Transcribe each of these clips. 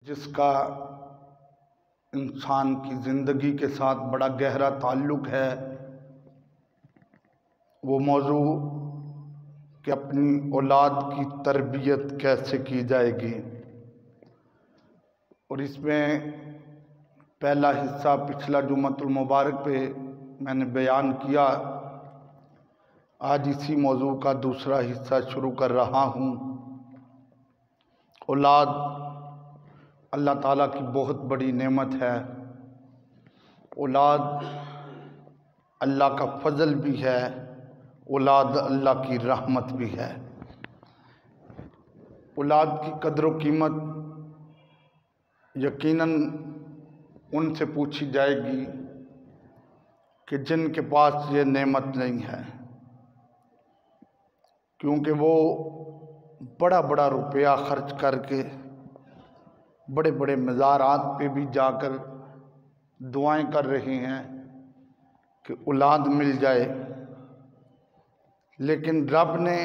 جس کا انسان کی زندگی کے ساتھ بڑا گہرا تعلق ہے، وہ موضوع کہ اپنی اولاد کی تربیت کیسے کی جائے گی۔ اور اس میں پہلا حصہ پچھلا جمعۃ المبارک پہ میں نے بیان کیا، آج اسی موضوع کا دوسرا حصہ شروع کر رہا ہوں۔ اولاد اللہ تعالیٰ کی بہت بڑی نعمت ہے، اولاد اللہ کا فضل بھی ہے، اولاد اللہ کی رحمت بھی ہے۔ اولاد کی قدر و قیمت یقیناً ان سے پوچھی جائے گی کہ جن کے پاس یہ نعمت نہیں ہے، کیونکہ وہ بڑا بڑا روپیہ خرچ کر کے بڑے بڑے مزارات پہ بھی جا کر دعائیں کر رہے ہیں کہ اولاد مل جائے، لیکن رب نے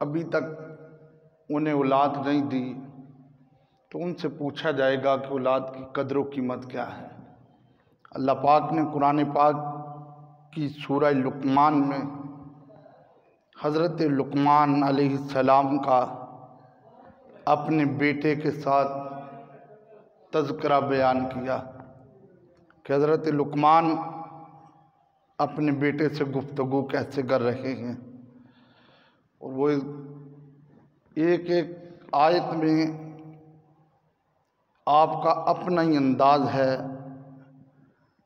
ابھی تک انہیں اولاد نہیں دی، تو ان سے پوچھا جائے گا کہ اولاد کی قدر و قیمت کیا ہے۔ اللہ پاک نے قرآن پاک کی سورہ لقمان میں حضرت لقمان علیہ السلام کا اپنے بیٹے کے ساتھ تذکرہ بیان کیا کہ حضرت لقمان اپنے بیٹے سے گفتگو کیسے کر رہے ہیں، اور وہ ایک ایک آیت میں آپ کا اپنا ہی انداز ہے۔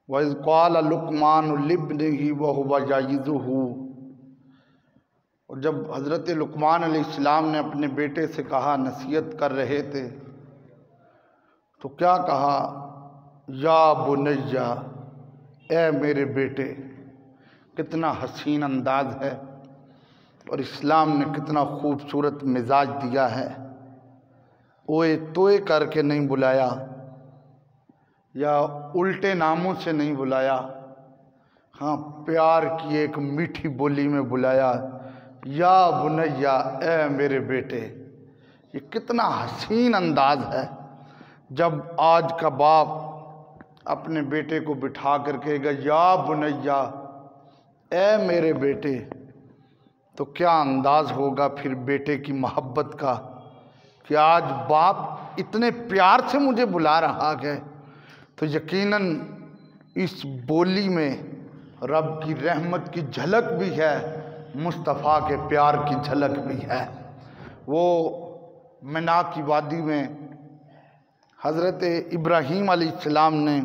وَإِذْ قَالَ لُقْمَانُ لِابْنِهِ وَهُوَ يَعِظُهُ، اور جب حضرت لقمان علیہ السلام نے اپنے بیٹے سے کہا، نصیحت کر رہے تھے، تو کیا کہا؟ یا بنیا، اے میرے بیٹے۔ کتنا حسین انداز ہے، اور اسلام نے کتنا خوبصورت مزاج دیا ہے۔ اوئے توئے کر کے نہیں بلایا، یا الٹے ناموں سے نہیں بلایا، ہاں پیار کی ایک میٹھی بولی میں بلایا، یا بنیا، اے میرے بیٹے۔ یہ کتنا حسین انداز ہے جب آج کا باپ اپنے بیٹے کو بٹھا کر کہے گا یا بنیا، اے میرے بیٹے، تو کیا انداز ہوگا پھر بیٹے کی محبت کا کہ آج باپ اتنے پیار سے مجھے بلا رہا ہے۔ تو یقیناً اس بولی میں رب کی رحمت کی جھلک بھی ہے، مصطفیٰ کے پیار کی جھلک بھی ہے۔ وہ منا کی وادی میں حضرت ابراہیم علیہ السلام نے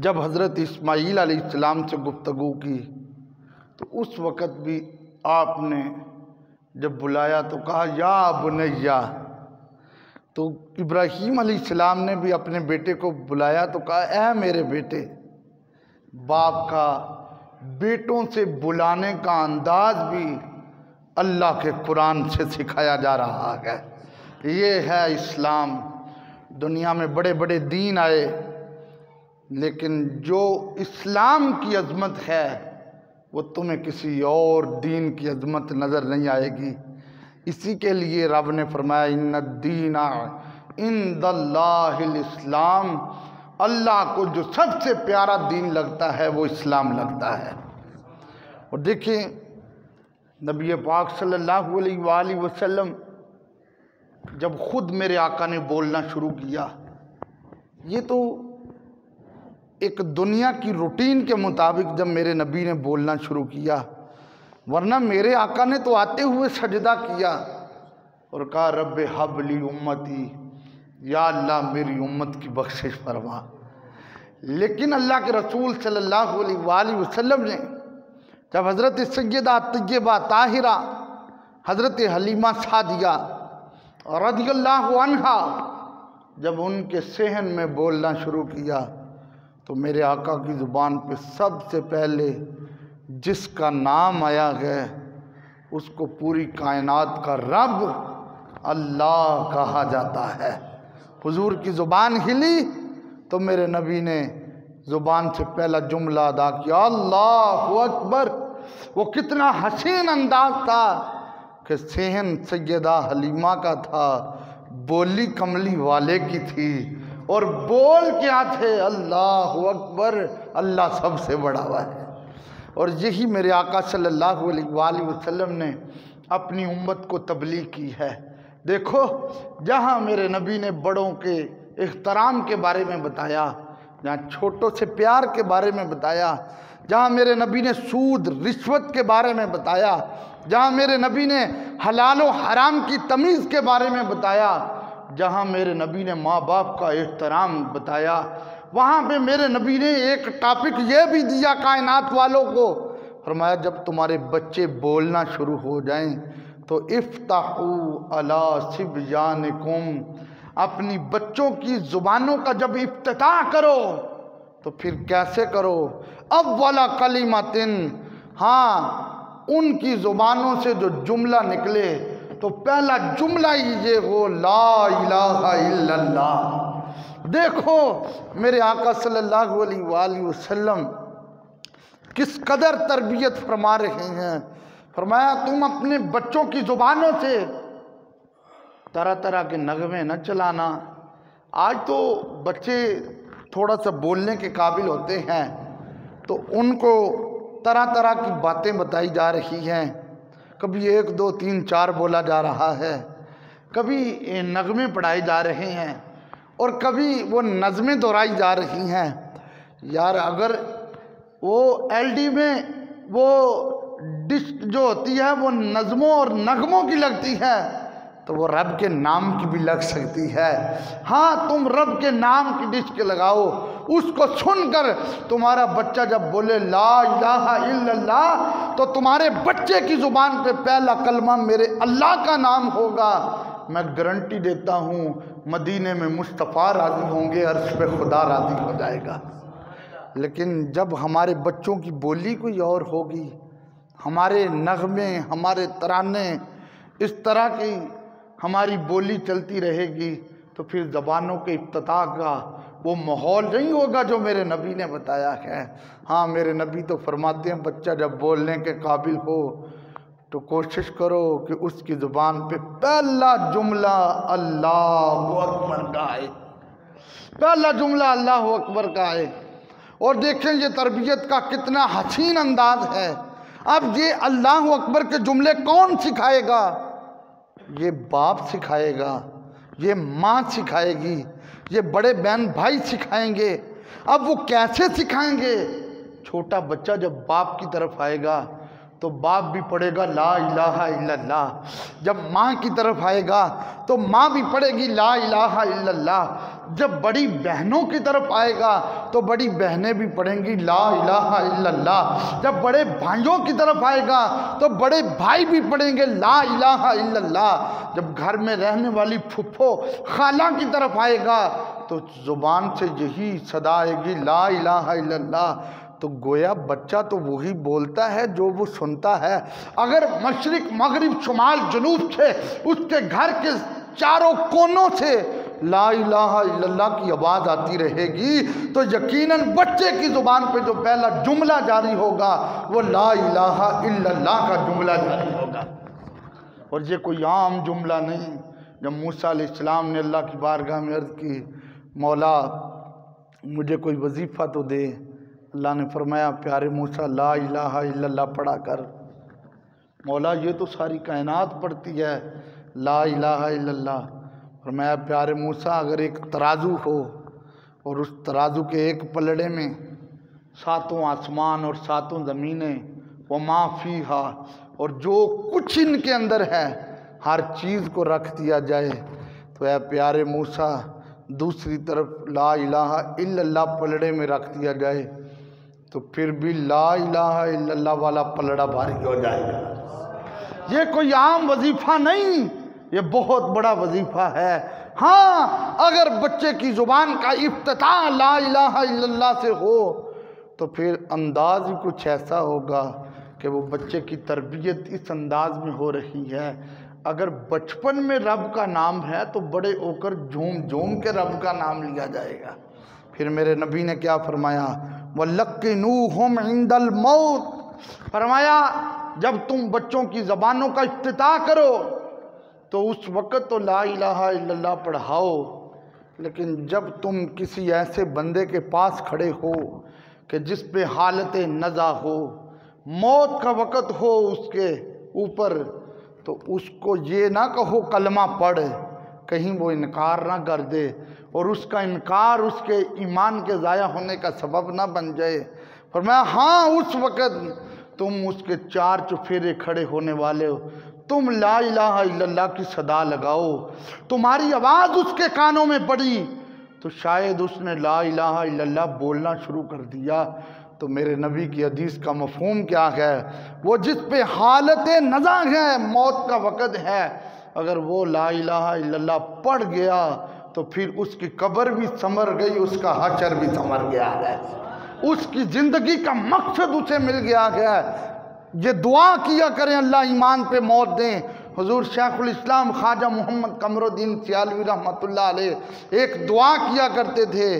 جب حضرت اسماعیل علیہ السلام سے گفتگو کی، تو اس وقت بھی آپ نے جب بلایا تو کہا یا بنیا۔ تو ابراہیم علیہ السلام نے بھی اپنے بیٹے کو بلایا تو کہا اے میرے بیٹے۔ باپ کا بیٹوں سے بلانے کا انداز بھی اللہ کے قرآن سے سکھایا جا رہا ہے۔ یہ ہے اسلام۔ دنیا میں بڑے بڑے دین آئے، لیکن جو اسلام کی عظمت ہے وہ تمہیں کسی اور دین کی عظمت نظر نہیں آئے گی۔ اسی کے لیے رب نے فرمایا ان الدین عند اللہ الاسلام، اللہ کو جو سب سے پیارا دین لگتا ہے وہ اسلام لگتا ہے۔ اور دیکھیں نبی پاک صلی اللہ علیہ وآلہ وسلم جب خود میرے آقا نے بولنا شروع کیا، یہ تو ایک دنیا کی روٹین کے مطابق جب میرے نبی نے بولنا شروع کیا، ورنہ میرے آقا نے تو آتے ہوئے سجدہ کیا اور کہا رب ہب لی امتی، یا اللہ میری امت کی بخشش فرما۔ لیکن اللہ کے رسول صلی اللہ علیہ وآلہ وسلم نے جب حضرت سیدہ طیبہ طاہرہ حضرت حلیمہ سعدیہ رضی اللہ عنہا جب ان کے صحن میں بولنا شروع کیا، تو میرے آقا کی زبان پہ سب سے پہلے جس کا نام آیا ہے اس کو پوری کائنات کا رب اللہ کہا جاتا ہے۔ حضور کی زبان ہلی تو میرے نبی نے زبان سے پہلا جملہ ادا کیا اللہ اکبر۔ وہ کتنا حسین انداز تھا کہ صحن سیدہ حلیمہ کا تھا، بولی کملی والے کی تھی، اور بول کیا تھے؟ اللہ اکبر، اللہ سب سے بڑا ہوا ہے۔ اور یہی میرے آقا صلی اللہ علیہ وآلہ وسلم نے اپنی امت کو تبلیغ کی ہے۔ دیکھو جہاں میرے نبی نے بڑوں کے احترام کے بارے میں بتایا، جہاں چھوٹوں سے پیار کے بارے میں بتایا، جہاں میرے نبی نے سود رشوت کے بارے میں بتایا، جہاں میرے نبی نے حلال و حرام کی تمیز کے بارے میں بتایا، جہاں میرے نبی نے ماں باپ کا احترام بتایا، وہاں پہ میرے نبی نے ایک ٹاپک یہ بھی دیا کائنات والوں کو، فرمایا جب تمہارے بچے بولنا شروع ہو جائیں تو افتحوا علی صبیانکم، اپنی بچوں کی زبانوں کا جب افتتاح کرو تو پھر کیسے کرو؟ اول کلمۃ، ہاں ان کی زبانوں سے جو جملہ نکلے تو پہلا جملہ ہی یہ ہو، لا الہ الا اللہ۔ دیکھو میرے آقا صلی اللہ علیہ وآلہ وسلم کس قدر تربیت فرما رہے ہیں۔ فرمایا تم اپنے بچوں کی زبانوں سے طرح طرح کے نغمے نہ چلانا۔ آج تو بچے تھوڑا سا بولنے کے قابل ہوتے ہیں تو ان کو طرح طرح کی باتیں بتائی جا رہی ہیں، کبھی 1 2 3 4 بولا جا رہا ہے، کبھی نغمے پڑھائے جا رہے ہیں، اور کبھی وہ نظمیں دہرائی جا رہی ہیں۔ یار اگر وہ ایل ڈی میں وہ ڈش جو ہوتی ہے وہ نظموں اور نغموں کی لگتی ہے تو وہ رب کے نام کی بھی لگ سکتی ہے۔ ہاں تم رب کے نام کی ڈش کے لگاؤ، اس کو سن کر تمہارا بچہ جب بولے لا الہ الا اللہ تو تمہارے بچے کی زبان پہ پہلا کلمہ میرے اللہ کا نام ہوگا۔ میں گارنٹی دیتا ہوں مدینے میں مصطفیٰ راضی ہوں گے، عرش پہ خدا راضی ہو جائے گا۔ لیکن جب ہمارے بچوں کی بولی کوئی اور ہوگی، ہمارے نغمے، ہمارے ترانے اس طرح کی ہماری بولی چلتی رہے گی تو پھر زبانوں کے افتتاح کا وہ ماحول نہیں ہوگا جو میرے نبی نے بتایا ہے۔ ہاں میرے نبی تو فرماتے ہیں بچہ جب بولنے کے قابل ہو تو کوشش کرو کہ اس کی زبان پہ پہلا جملہ اللہ اکبر کا آئے، پہلا جملہ اللہ اکبر کا آئے۔ اور دیکھیں یہ تربیت کا کتنا حسین انداز ہے۔ اب یہ اللہ اکبر کے جملے کون سکھائے گا؟ یہ باپ سکھائے گا، یہ ماں سکھائے گی، یہ بڑے بہن بھائی سکھائیں گے۔ اب وہ کیسے سکھائیں گے؟ چھوٹا بچہ جب باپ کی طرف آئے گا تو باپ بھی پڑھے گا لا الہ الا اللہ، جب ماں کی طرف آئے گا تو ماں بھی پڑھے گی لا الہ الا اللہ، جب بڑی بہنوں کی طرف آئے گا تو بڑی بہنیں بھی پڑھیں گی لا الہ الا اللہ، جب بڑے بھائیوں کی طرف آئے گا تو بڑے بھائی بھی پڑھیں گے لا الہ الا اللہ، جب گھر میں رہنے والی پھپھو خالہ کی طرف آئے گا تو زبان سے یہی صدا آئے گی لا الہ الا اللہ۔ تو گویا بچہ تو وہی بولتا ہے جو وہ سنتا ہے۔ اگر مشرق مغرب شمال جنوب سے اس کے گھر کے چاروں کونوں سے لا الہ الا اللہ کی آواز آتی رہے گی تو یقیناً بچے کی زبان پہ جو پہلا جملہ جاری ہوگا وہ لا الہ الا اللہ کا جملہ جاری ہوگا، اور یہ کوئی عام جملہ نہیں۔ جب موسیٰ علیہ السلام نے اللہ کی بارگاہ میں عرض کی مولا مجھے کوئی وظیفہ تو دے، اللہ نے فرمایا پیارے موسیٰ لا الہ الا اللہ پڑھا کر۔ مولا یہ تو ساری کائنات پڑھتی ہے لا الہ الا اللہ۔ فرمایا پیارے موسیٰ اگر ایک ترازو ہو اور اس ترازو کے ایک پلڑے میں 7 آسمان اور 7 زمینیں وما فیہا، اور جو کچھ ان کے اندر ہے ہر چیز کو رکھ دیا جائے تو اے پیارے موسیٰ دوسری طرف لا الہ الا اللہ پلڑے میں رکھ دیا جائے تو پھر بھی لا الہ الا اللہ والا پلڑا بھاری ہو جائے گا۔ یہ کوئی عام وظیفہ نہیں، یہ بہت بڑا وظیفہ ہے۔ ہاں اگر بچے کی زبان کا افتتاح لا الہ الا اللہ سے ہو تو پھر انداز ہی کچھ ایسا ہوگا کہ وہ بچے کی تربیت اس انداز میں ہو رہی ہے۔ اگر بچپن میں رب کا نام ہے تو بڑے ہو کر جھوم جھوم کے رب کا نام لیا جائے گا۔ پھر میرے نبی نے کیا فرمایا؟ وَلَقِّنُوهُمْ عِنْدَ الْمَوْتِ، فرمایا جب تم بچوں کی زبانوں کا افتتاح کرو تو اس وقت تو لا الہ الا اللہ پڑھاؤ، لیکن جب تم کسی ایسے بندے کے پاس کھڑے ہو کہ جس پہ حالت نزع ہو، موت کا وقت ہو اس کے اوپر، تو اس کو یہ نہ کہو کلمہ پڑھ، کہیں وہ انکار نہ کر دے اور اس کا انکار اس کے ایمان کے ضائع ہونے کا سبب نہ بن جائے۔ فرمایا ہاں اس وقت تم اس کے چار چفیرے کھڑے ہونے والے ہو، تم لا الہ الا اللہ کی صدا لگاؤ، تمہاری آواز اس کے کانوں میں پڑی تو شاید اس نے لا الہ الا اللہ بولنا شروع کر دیا۔ تو میرے نبی کی حدیث کا مفہوم کیا ہے؟ وہ جس پہ حالت نزع ہے، موت کا وقت ہے، اگر وہ لا الہ الا اللہ پڑھ گیا تو پھر اس کی قبر بھی سنور گئی، اس کا حشر بھی سنور گیا ہے، اس کی زندگی کا مقصد اسے مل گیا ہے۔ یہ دعا کیا کریں اللہ ایمان پہ موت دیں۔ حضور شیخ الاسلام خواجہ محمد قمر الدین سیالوی رحمۃ اللہ علیہ ایک دعا کیا کرتے تھے،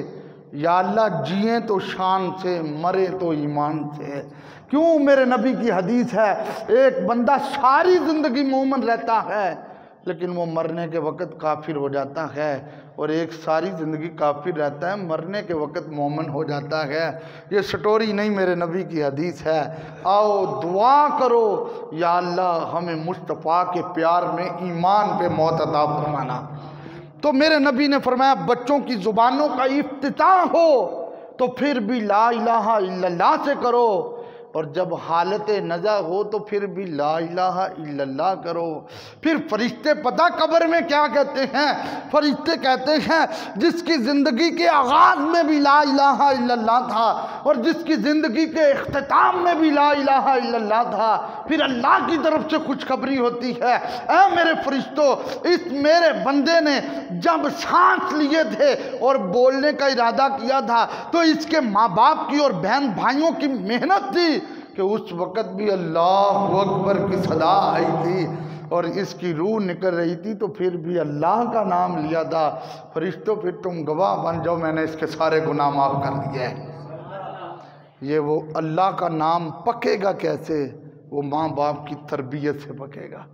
یا اللہ جئیں تو شان سے، مرے تو ایمان سے۔ کیوں؟ میرے نبی کی حدیث ہے ایک بندہ ساری زندگی مومن رہتا ہے لیکن وہ مرنے کے وقت کافر ہو جاتا ہے، اور ایک ساری زندگی کافر رہتا ہے، مرنے کے وقت مومن ہو جاتا ہے۔ یہ سٹوری نہیں، میرے نبی کی حدیث ہے۔ آؤ دعا کرو یا اللہ ہمیں مصطفیٰ کے پیار میں ایمان پہ موت عطا فرمانا۔ تو میرے نبی نے فرمایا بچوں کی زبانوں کا افتتاح ہو تو پھر بھی لا الہ الا اللہ سے کرو، اور جب حالت نزع ہو تو پھر بھی لا الہ الا اللہ کرو۔ پھر فرشتے پتہ قبر میں کیا کہتے ہیں؟ فرشتے کہتے ہیں جس کی زندگی کے آغاز میں بھی لا الہ الا اللہ تھا اور جس کی زندگی کے اختتام میں بھی لا الہ الا اللہ تھا، پھر اللہ کی طرف سے خوشخبری ہوتی ہے، اے میرے فرشتوں، اس میرے بندے نے جب سانس لیے تھے اور بولنے کا ارادہ کیا تھا تو اس کے ماں باپ کی اور بہن بھائیوں کی محنت تھی کہ اس وقت بھی اللہ اکبر کی صدا آئی تھی اور اس کی روح نکل رہی تھی تو پھر بھی اللہ کا نام لیا تھا۔ فرشتوں پھر تم گواہ بن جاؤ، میں نے اس کے سارے گناہ معاف کر دیے۔ یہ وہ اللہ کا نام پکے گا کیسے؟ وہ ماں باپ کی تربیت سے پکے گا۔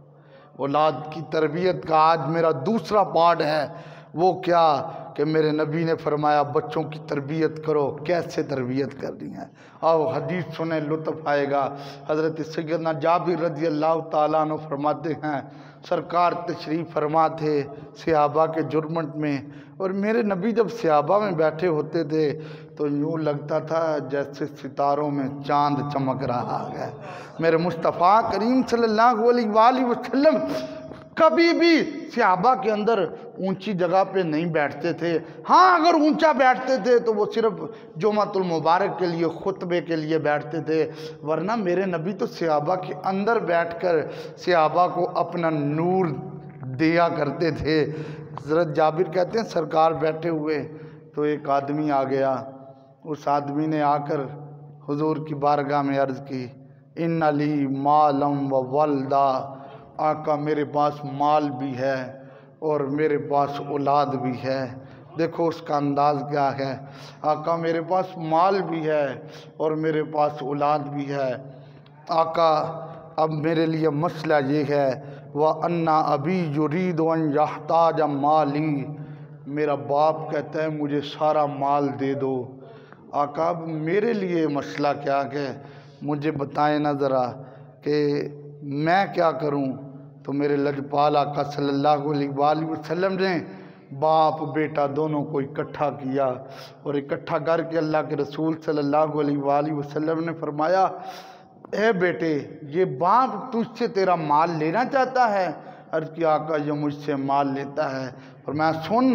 اولاد کی تربیت کا آج میرا دوسرا پارٹ ہے، وہ کیا کہ میرے نبی نے فرمایا بچوں کی تربیت کرو۔ کیسے تربیت کرنی ہے؟ آؤ حدیث سنیں، لطف آئے گا۔ حضرت سیدنا جابر رضی اللہ تعالیٰ عنہ فرماتے ہیں سرکار تشریف فرما تھے صحابہ کے جرمنٹ میں، اور میرے نبی جب صحابہ میں بیٹھے ہوتے تھے تو یوں لگتا تھا جیسے ستاروں میں چاند چمک رہا ہے۔ میرے مصطفیٰ کریم صلی اللہ علیہ وآلہ وسلم کبھی بھی صحابہ کے اندر اونچی جگہ پہ نہیں بیٹھتے تھے۔ ہاں اگر اونچا بیٹھتے تھے تو وہ صرف جمعۃ المبارک کے لیے، خطبے کے لیے بیٹھتے تھے، ورنہ میرے نبی تو صحابہ کے اندر بیٹھ کر صحابہ کو اپنا نور دیا کرتے تھے۔ حضرت جابر کہتے ہیں سرکار بیٹھے ہوئے تو ایک آدمی آ گیا، اس آدمی نے آ کر حضور کی بارگاہ میں عرض کی ان لی مالم و ولدا، آقا میرے پاس مال بھی ہے اور میرے پاس اولاد بھی ہے۔ دیکھو اس کا انداز کیا ہے، آقا میرے پاس مال بھی ہے اور میرے پاس اولاد بھی ہے، آقا اب میرے لیے مسئلہ یہ ہے وَأَنَّ أَبِي يُرِيدُ أَن يَحْتَاجَ مَالِي، میرا باپ کہتا ہے مجھے سارا مال دے دو۔ آقا اب میرے لیے مسئلہ کیا ہے، مجھے بتائیں نا ذرا کہ میں کیا کروں؟ تو میرے لجپال آقا صلی اللہ علیہ وآلہ وسلم نے باپ بیٹا دونوں کو اکٹھا کیا اور اکٹھا کر کے اللہ کے رسول صلی اللہ علیہ وآلہ وسلم نے فرمایا اے بیٹے یہ باپ تجھ سے تیرا مال لینا چاہتا ہے؟ عرض کیا آقا یہ مجھ سے مال لیتا ہے۔ فرمایا سن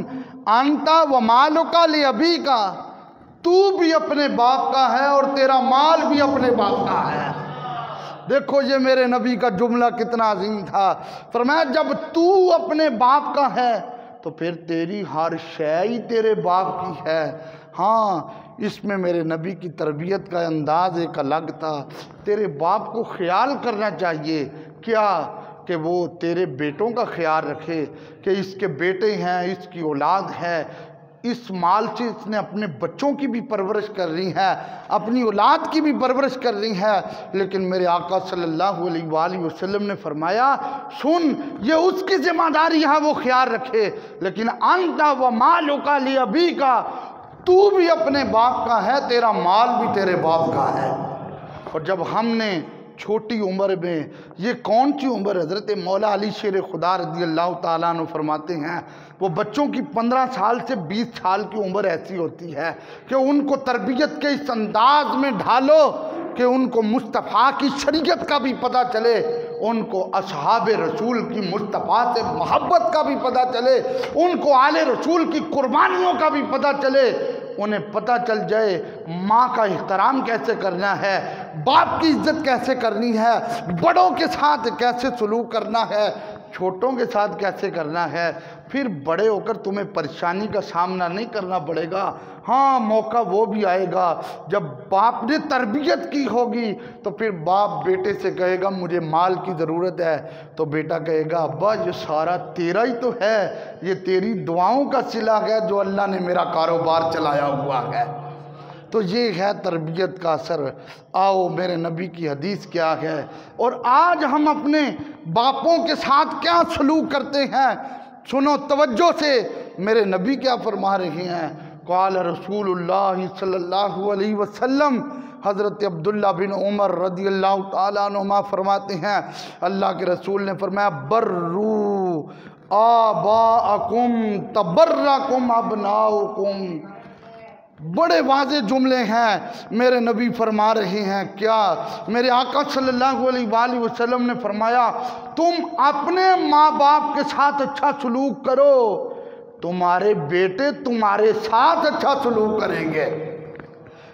انتا و مالکا لابیکا، تو بھی اپنے باپ کا ہے اور تیرا مال بھی اپنے باپ کا ہے۔ دیکھو یہ میرے نبی کا جملہ کتنا عظیم تھا۔ فرمایا جب تو اپنے باپ کا ہے تو پھر تیری ہر شے ہی تیرے باپ کی ہے۔ ہاں اس میں میرے نبی کی تربیت کا انداز ایک الگ تھا۔ تیرے باپ کو خیال کرنا چاہیے کیا کہ وہ تیرے بیٹوں کا خیال رکھے کہ اس کے بیٹے ہیں، اس کی اولاد ہے، اس مال سے اس نے اپنے بچوں کی بھی پرورش کر رہی ہے، اپنی اولاد کی بھی پرورش کر رہی ہے، لیکن میرے آقا صلی اللہ علیہ وآلہ وسلم نے فرمایا سن، یہ اس کی ذمہ داری ہے وہ خیال رکھے، لیکن انت و مالک لابیک، تو بھی اپنے باپ کا ہے، تیرا مال بھی تیرے باپ کا ہے۔ اور جب ہم نے چھوٹی عمر میں، یہ کون سی عمر، حضرت مولا علی شیر خدا رضی اللہ تعالیٰ عنہ فرماتے ہیں وہ بچوں کی 15 سال سے 20 سال کی عمر ایسی ہوتی ہے کہ ان کو تربیت کے اس انداز میں ڈھالو کہ ان کو مصطفیٰ کی شریعت کا بھی پتہ چلے، ان کو اصحاب رسول کی مصطفیٰ سے محبت کا بھی پتہ چلے، ان کو آل رسول کی قربانیوں کا بھی پتہ چلے، انہیں پتہ چل جائے ماں کا احترام کیسے کرنا ہے، باپ کی عزت کیسے کرنی ہے، بڑوں کے ساتھ کیسے سلوک کرنا ہے، چھوٹوں کے ساتھ کیسے کرنا ہے۔ پھر بڑے ہو کر تمہیں پریشانی کا سامنا نہیں کرنا پڑے گا۔ ہاں موقع وہ بھی آئے گا جب باپ نے تربیت کی ہوگی تو پھر باپ بیٹے سے کہے گا مجھے مال کی ضرورت ہے، تو بیٹا کہے گا ابا یہ سارا تیرا ہی تو ہے، یہ تیری دعاؤں کا صلہ ہے جو اللہ نے میرا کاروبار چلایا ہوا ہے۔ تو یہ ہے تربیت کا اثر۔ آؤ میرے نبی کی حدیث کیا ہے اور آج ہم اپنے باپوں کے ساتھ کیا سلوک کرتے ہیں، سنو توجہ سے، میرے نبی کیا فرما رہے ہیں۔ قال رسول اللہ صلی اللہ علیہ وسلم، حضرت عبداللہ بن عمر رضی اللہ تعالیٰ عنہما فرماتے ہیں اللہ کے رسول نے فرمایا برو آباءکم تبرکم ابناؤکم۔ بڑے واضح جملے ہیں، میرے نبی فرما رہے ہیں کیا، میرے آقا صلی اللہ علیہ وآلہ وسلم نے فرمایا تم اپنے ماں باپ کے ساتھ اچھا سلوک کرو، تمہارے بیٹے تمہارے ساتھ اچھا سلوک کریں گے۔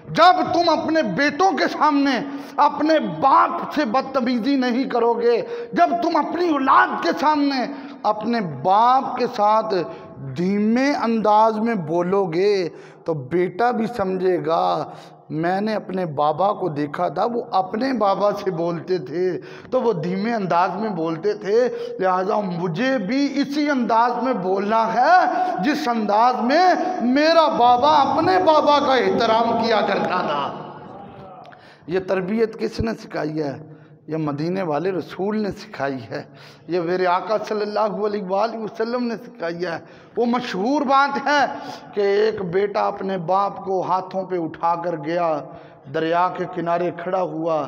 جب تم اپنے بیٹوں کے سامنے اپنے باپ سے بدتمیزی نہیں کرو گے، جب تم اپنی اولاد کے سامنے اپنے باپ کے ساتھ دھیمے انداز میں بولو گے تو بیٹا بھی سمجھے گا میں نے اپنے بابا کو دیکھا تھا وہ اپنے بابا سے بولتے تھے تو وہ دھیمے انداز میں بولتے تھے، لہٰذا مجھے بھی اسی انداز میں بولنا ہے جس انداز میں میرا بابا اپنے بابا کا احترام کیا کرتا تھا۔ یہ تربیت کس نے سکھائی ہے؟ یہ مدینے والے رسول نے سکھائی ہے، یہ میرے آقا صلی اللہ علیہ وآلہ وسلم نے سکھائی ہے۔ وہ مشہور بات ہے کہ ایک بیٹا اپنے باپ کو ہاتھوں پہ اٹھا کر گیا، دریا کے کنارے کھڑا ہوا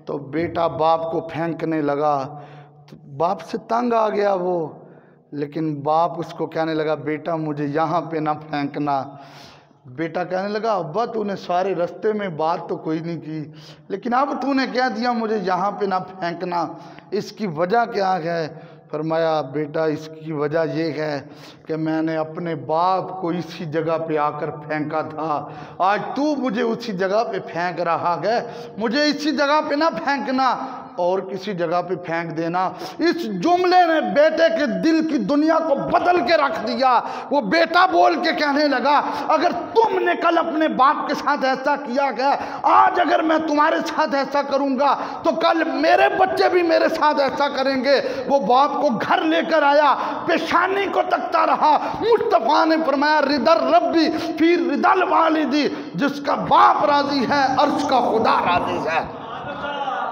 تو بیٹا باپ کو پھینکنے لگا، تو باپ سے تنگ آ گیا وہ، لیکن باپ اس کو کہنے لگا بیٹا مجھے یہاں پہ نہ پھینکنا۔ بیٹا کہنے لگا ابا تو نے سارے رستے میں بات تو کوئی نہیں کی، لیکن اب تو نے کہہ دیا مجھے یہاں پہ نہ پھینکنا، اس کی وجہ کیا ہے؟ فرمایا بیٹا اس کی وجہ یہ ہے کہ میں نے اپنے باپ کو اسی جگہ پہ آ کر پھینکا تھا، آج تو مجھے اسی جگہ پہ پھینک رہا ہے، مجھے اسی جگہ پہ نہ پھینکنا اور کسی جگہ پہ پھینک دینا۔ اس جملے نے بیٹے کے دل کی دنیا کو بدل کے رکھ دیا۔ وہ بیٹا بول کے کہنے لگا اگر تم نے کل اپنے باپ کے ساتھ ایسا کیا گیا، آج اگر میں تمہارے ساتھ ایسا کروں گا تو کل میرے بچے بھی میرے ساتھ ایسا کریں گے۔ وہ باپ کو گھر لے کر آیا، پیشانی کو تکتا رہا۔ مصطفیٰ نے فرمایا رضا ربی فی رضا الوالدی، جس کا باپ راضی ہے عرش کا خدا راضی ہے۔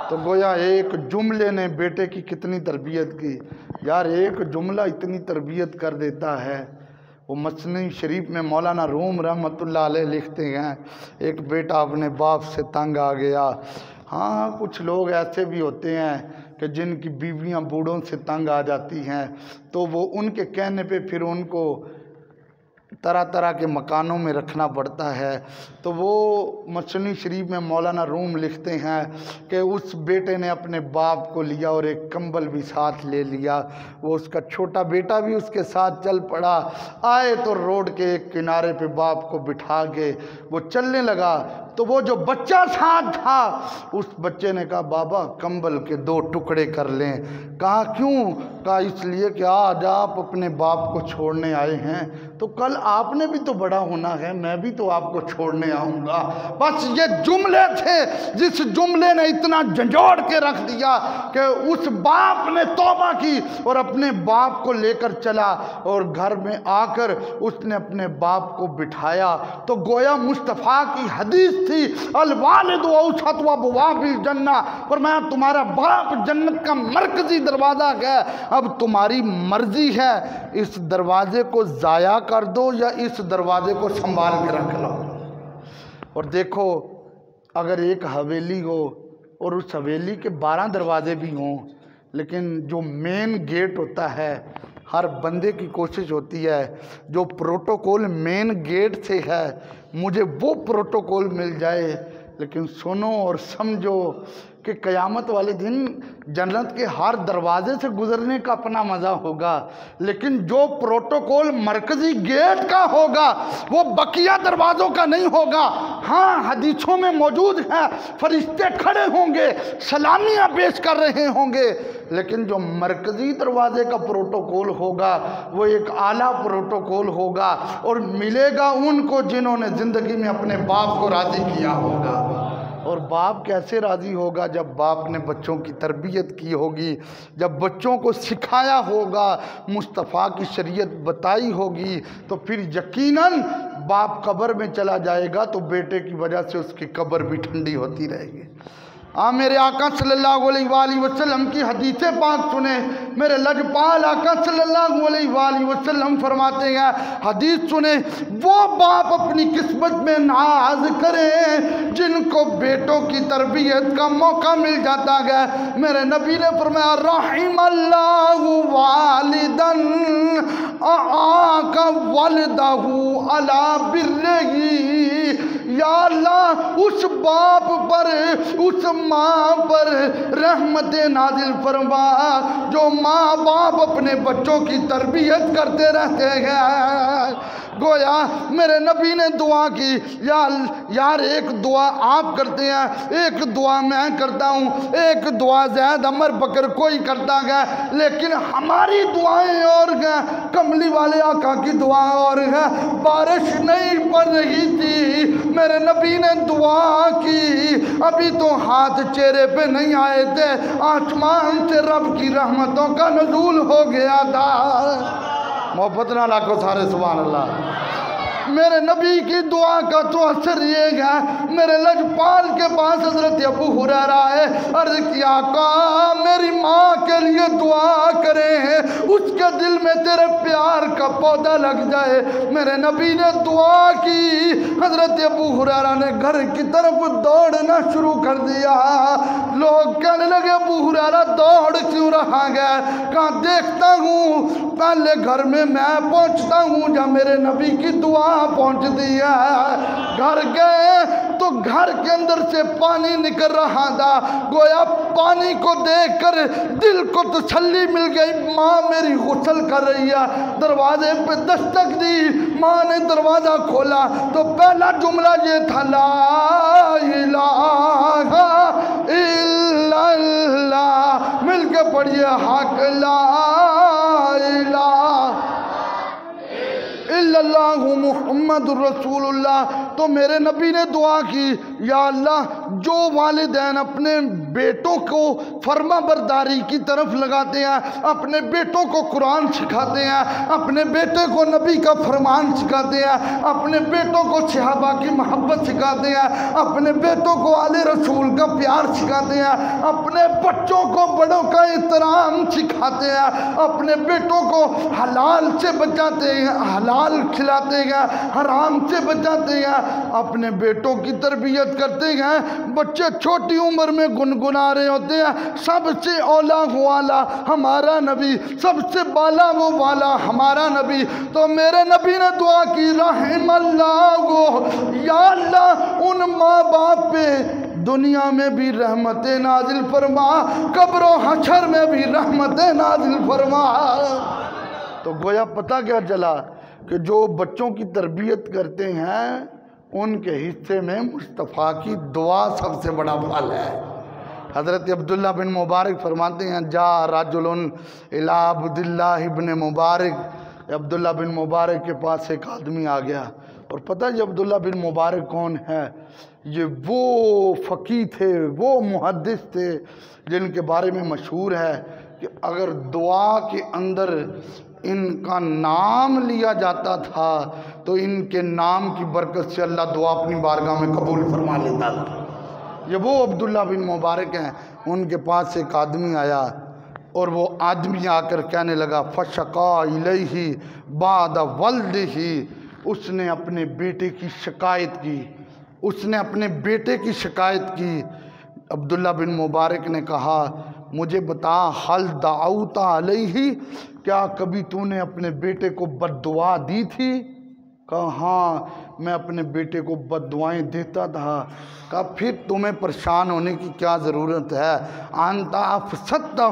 تو گویا ایک جملے نے بیٹے کی کتنی تربیت کی، یار ایک جملہ اتنی تربیت کر دیتا ہے۔ وہ مثنوی شریف میں مولانا روم رحمۃ اللہ علیہ لکھتے ہیں ایک بیٹا اپنے باپ سے تنگ آ گیا۔ ہاں کچھ لوگ ایسے بھی ہوتے ہیں کہ جن کی بیویاں بوڑھوں سے تنگ آ جاتی ہیں تو وہ ان کے کہنے پہ پھر ان کو طرح طرح کے مکانوں میں رکھنا پڑتا ہے۔ تو وہ مثنوی شریف میں مولانا روم لکھتے ہیں کہ اس بیٹے نے اپنے باپ کو لیا اور ایک کمبل بھی ساتھ لے لیا، وہ اس کا چھوٹا بیٹا بھی اس کے ساتھ چل پڑا، آئے تو روڈ کے ایک کنارے پہ باپ کو بٹھا کے وہ چلنے لگا۔ تو وہ جو بچہ ساتھ تھا اس بچے نے کہا بابا کمبل کے 2 ٹکڑے کر لیں. کہا کیوں؟ کہا اس لیے کہ آج آپ اپنے باپ کو چھوڑنے آئے ہیں تو کل آپ نے بھی تو بڑا ہونا ہے، میں بھی تو آپ کو چھوڑنے آؤں گا. بس یہ جملے تھے جس جملے نے اتنا جھنجھوڑ کے رکھ دیا کہ اس باپ نے توبہ کی اور اپنے باپ کو لے کر چلا اور گھر میں آ کر اس نے اپنے باپ کو بٹھایا. تو گویا مصطفیٰ کی حدیث تھی الوالد اوسط ابواب الجنہ، فرمایا تمہارا باپ جنت کا مرکزی دروازہ ہے، اب تمہاری مرضی ہے اس دروازے کو ضائع کر دو یا اس دروازے کو سنبھال کے رکھ لو. اور دیکھو اگر ایک حویلی ہو اور اس حویلی کے 12 دروازے بھی ہوں، لیکن جو مین گیٹ ہوتا ہے ہر بندے کی کوشش ہوتی ہے جو پروٹوکول مین گیٹ سے ہے مجھے وہ پروٹوکول مل جائے. لیکن سنو اور سمجھو کہ قیامت والے دن جنت کے ہر دروازے سے گزرنے کا اپنا مزہ ہوگا، لیکن جو پروٹوکول مرکزی گیٹ کا ہوگا وہ بقیہ دروازوں کا نہیں ہوگا. ہاں حدیثوں میں موجود ہے فرشتے کھڑے ہوں گے سلامیاں پیش کر رہے ہوں گے، لیکن جو مرکزی دروازے کا پروٹوکول ہوگا وہ ایک اعلیٰ پروٹوکول ہوگا اور ملے گا ان کو جنہوں نے زندگی میں اپنے باپ کو راضی کیا ہوگا. اور باپ کیسے راضی ہوگا؟ جب باپ نے بچوں کی تربیت کی ہوگی، جب بچوں کو سکھایا ہوگا، مصطفیٰ کی شریعت بتائی ہوگی، تو پھر یقیناً باپ قبر میں چلا جائے گا تو بیٹے کی وجہ سے اس کی قبر بھی ٹھنڈی ہوتی رہے گی. میرے آقا صلی اللہ علیہ وآلہ وسلم کی حدیث پاک سنیں. میرے لجپال آقا صلی اللہ علیہ وآلہ وسلم فرماتے ہیں، حدیث سنیں، وہ باپ اپنی قسمت میں ناز کریں جن کو بیٹوں کی تربیت کا موقع مل جاتا ہے. میرے نبی نے فرمایا رحم اللہ والدن اعاق ولدہ علی برہ. یا اللہ اس باپ پر اس ماں پر رحمت نازل فرما جو ماں باپ اپنے بچوں کی تربیت کرتے رہتے ہیں. گویا میرے نبی نے دعا کی، یار ایک دعا آپ کرتے ہیں، ایک دعا میں کرتا ہوں، ایک دعا زید عمر بکر کوئی کرتا ہے، لیکن ہماری دعائیں اور ہیں، کملی والے آقا کی دعا اور ہے. بارش نہیں پڑ رہی تھی، میرے نبی نے دعا کی، ابھی تو ہاتھ چہرے پہ نہیں آئے تھے، آسمان سے رب کی رحمتوں کا نزول ہو گیا تھا. محبت نہ لاکھو سارے سبحان اللہ. میرے نبی کی دعا کا تو اثر یہ ہے، میرے لجپال کے پاس حضرت ابو ہریرہ آئے، عرض کیا آقا میری ماں کے لیے دعا کریں اس کے دل میں تیرے پیار کا پودا لگ جائے. میرے نبی نے دعا کی، حضرت ابو ہریرہ نے گھر کی طرف دوڑنا شروع کر دیا. لوگ کہنے لگے ابو ہریرہ دوڑ کیوں رہا گیا؟ کہا دیکھتا ہوں پہلے گھر میں پہنچتا ہوں جہاں میرے نبی کی دعا پہنچتی ہے. گھر گئے تو گھر کے اندر سے پانی نکل رہا تھا، گویا پانی کو دیکھ کر دل کو تسلی مل گئی، ماں میری غسل کر رہی ہے. دروازے پہ دستک دی، ماں نے دروازہ کھولا تو پہلا جملہ یہ تھا لا الہ الا اللہ. مل کے پڑھیے حق لا الہ الا اللہ محمد رسول اللہ. تو میرے نبی نے دعا کی، یا اللہ جو والدین اپنے بیٹوں کو فرما برداری کی طرف لگاتے ہیں، اپنے بیٹوں کو قرآن سکھاتے ہیں، اپنے بیٹے کو نبی کا فرمان سکھاتے ہیں، اپنے بیٹوں کو صحابہ کی محبت سکھاتے ہیں، اپنے بیٹوں کو آل رسول کا پیار سکھاتے ہیں، اپنے بچوں کو بڑوں کا احترام سکھاتے ہیں، اپنے بیٹوں کو حلال سے بچاتے ہیں، حلال کھلاتے ہیں، حرام سے بچاتے ہیں، اپنے بیٹوں کی تربیت کرتے ہیں. بچے چھوٹی عمر میں گنگنا رہے ہوتے ہیں، سب سے اولا والا ہمارا نبی، سب سے بالا وہ والا ہمارا نبی. تو میرے نبی نے دعا کی رحم اللہ، یا اللہ ان ماں باپ پہ دنیا میں بھی رحمت نازل فرما، قبر و حشر میں بھی رحمت نازل فرما. تو گویا پتہ کیا چلا کہ جو بچوں کی تربیت کرتے ہیں ان کے حصے میں مصطفیٰ کی دعا سب سے بڑا پھل ہے۔ حضرت عبداللہ بن مبارک فرماتے ہیں جا رجل الی عبداللہ بن مبارک، عبداللہ بن مبارک کے پاس ایک آدمی آ گیا، اور پتہ ہے عبداللہ بن مبارک کون ہے؟ یہ وہ فقیہ تھے، وہ محدث تھے جن کے بارے میں مشہور ہے کہ اگر دعا کے اندر ان کا نام لیا جاتا تھا تو ان کے نام کی برکت سے اللہ دعا اپنی بارگاہ میں قبول فرما لیتا تھا۔ یہ وہ عبداللہ بن مبارک ہیں۔ ان کے پاس ایک آدمی آیا، اور وہ آدمی آ کر کہنے لگا فشقا الیہ بعد ولدہ، اس نے اپنے بیٹے کی شکایت کی، اس نے اپنے بیٹے کی شکایت کی۔ عبداللہ بن مبارک نے کہا مجھے بتا حل دعوت علیہ، کیا کبھی تو نے اپنے بیٹے کو بد دعا دی تھی؟ کہا ہاں میں اپنے بیٹے کو بد دعائیں دیتا تھا۔ کہا پھر تمہیں پریشان ہونے کی کیا ضرورت ہے؟ انت افسدتہ،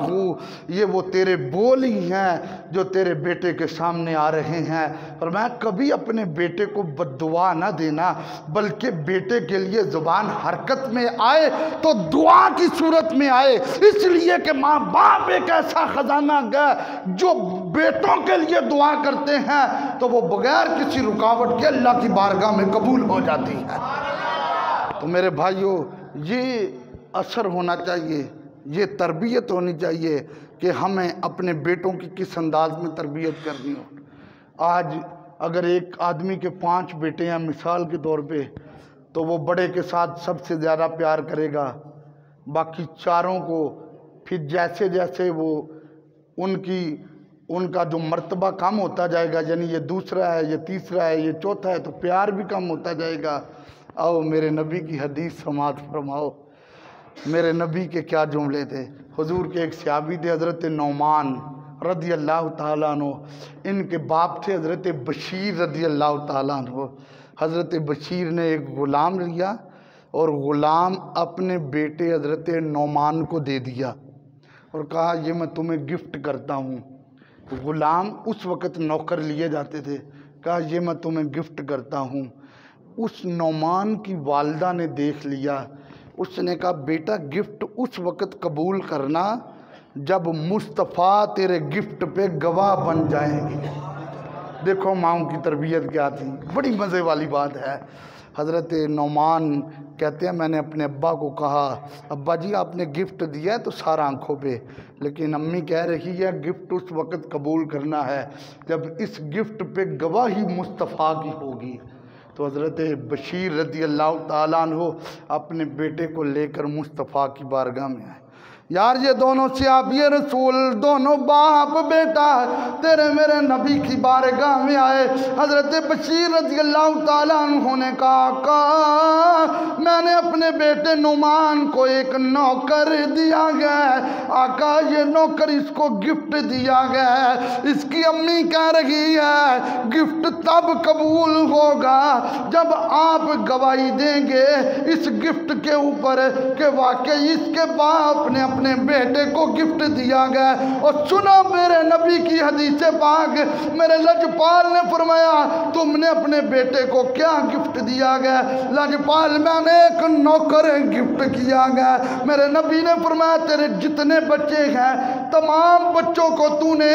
یہ وہ تیرے بول ہی ہیں جو تیرے بیٹے کے سامنے آ رہے ہیں۔ فرمایا کبھی اپنے بیٹے کو بد دعا نہ دینا، بلکہ بیٹے کے لیے زبان حرکت میں آئے تو دعا کی صورت میں آئے، اس لیے کہ ماں باپ ایک ایسا خزانہ ہے جو بیٹوں کے لیے دعا کرتے ہیں تو وہ بغیر کسی رکاوٹ کے اللہ کی بارگاہ میں قبول ہو جاتی ہے۔ تو میرے بھائیوں، یہ اثر ہونا چاہیے، یہ تربیت ہونی چاہیے کہ ہمیں اپنے بیٹوں کی کس انداز میں تربیت کرنی ہو۔ آج اگر ایک آدمی کے 5 بیٹے ہیں مثال کے طور پہ، تو وہ بڑے کے ساتھ سب سے زیادہ پیار کرے گا، باقی 4 کو پھر جیسے جیسے وہ ان کا جو مرتبہ کم ہوتا جائے گا، یعنی یہ دوسرا ہے، یہ تیسرا ہے، یہ چوتھا ہے، تو پیار بھی کم ہوتا جائے گا۔ آؤ میرے نبی کی حدیث سماعت فرماؤ۔ میرے نبی کے کیا جملے تھے۔ حضور کے ایک صحابی تھے حضرت نعمان رضی اللہ تعالیٰ عنہ، ان کے باپ تھے حضرت بشیر رضی اللہ تعالیٰ عنہ۔ حضرت بشیر نے ایک غلام لیا اور غلام اپنے بیٹے حضرت نعمان کو دے دیا اور کہا یہ میں تمہیں گفٹ کرتا ہوں۔ غلام اس وقت نوکر لیے جاتے تھے، کہا یہ میں تمہیں گفٹ کرتا ہوں۔ اس نعمان کی والدہ نے دیکھ لیا، اس نے کہا بیٹا گفٹ اس وقت قبول کرنا جب مصطفیٰ تیرے گفٹ پہ گواہ بن جائیں گے۔ دیکھو ماؤں کی تربیت کیا تھی، بڑی مزے والی بات ہے۔ حضرت نعمان کہتے ہیں میں نے اپنے ابا کو کہا ابا جی آپ نے گفٹ دیا ہے تو سارا آنکھوں پہ، لیکن امی کہہ رہی ہے گفٹ اس وقت قبول کرنا ہے جب اس گفٹ پہ گواہی مصطفیٰ کی ہوگی۔ تو حضرت بشیر رضی اللہ تعالیٰ عنہ اپنے بیٹے کو لے کر مصطفیٰ کی بارگاہ میں آئے۔ یار یہ دونوں صحابی رسول، دونوں باپ بیٹا تیرے میرے نبی کی بارگاہ میں آئے۔ حضرت بشیر رضی اللہ تعالیٰ عنہ نے کہا آقا میں نے اپنے بیٹے نعمان کو ایک نوکر دیا گیا ہے، آقا یہ نوکر اس کو گفٹ دیا گیا ہے۔ اس کی امی کہہ رہی ہے گفٹ تب قبول ہوگا جب آپ گواہی دیں گے اس گفٹ کے اوپر کہ واقعی اس کے باپ نے اپنے بیٹے کو گفٹ دیا گیا۔ اور سنا میرے نبی کی حدیث پاک، میرے لجپال نے فرمایا تم نے اپنے بیٹے کو کیا گفٹ دیا گیا؟ لجپال میں نے ایک نوکر گفٹ کیا گیا۔ میرے نبی نے فرمایا تیرے جتنے بچے ہیں تمام بچوں کو تو نے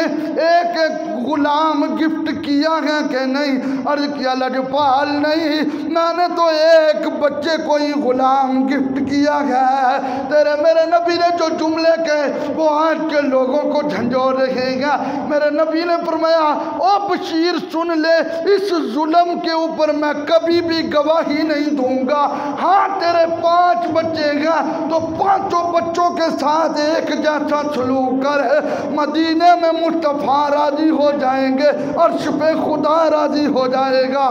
ایک ایک غلام گفٹ کیا ہے کہ نہیں؟ عرض کیا لجپال نہیں، میں نے تو ایک بچے کو ہی غلام گفٹ کیا ہے۔ تیرے میرے نبی نے جو جملے کہے وہ آج کے لوگوں کو جھنجھوڑ رہے گا۔ میرے نبی نے فرمایا او بشیر سن لے، اس ظلم کے اوپر میں کبھی بھی گواہی نہیں دوں گا۔ ہاں تیرے 5 بچے ہیں تو 5 بچوں کے ساتھ ایک جیسا سلوک کر، مدینے میں مصطفیٰ راضی ہو جائیں گے، عرش پہ خدا راضی ہو جائے گا۔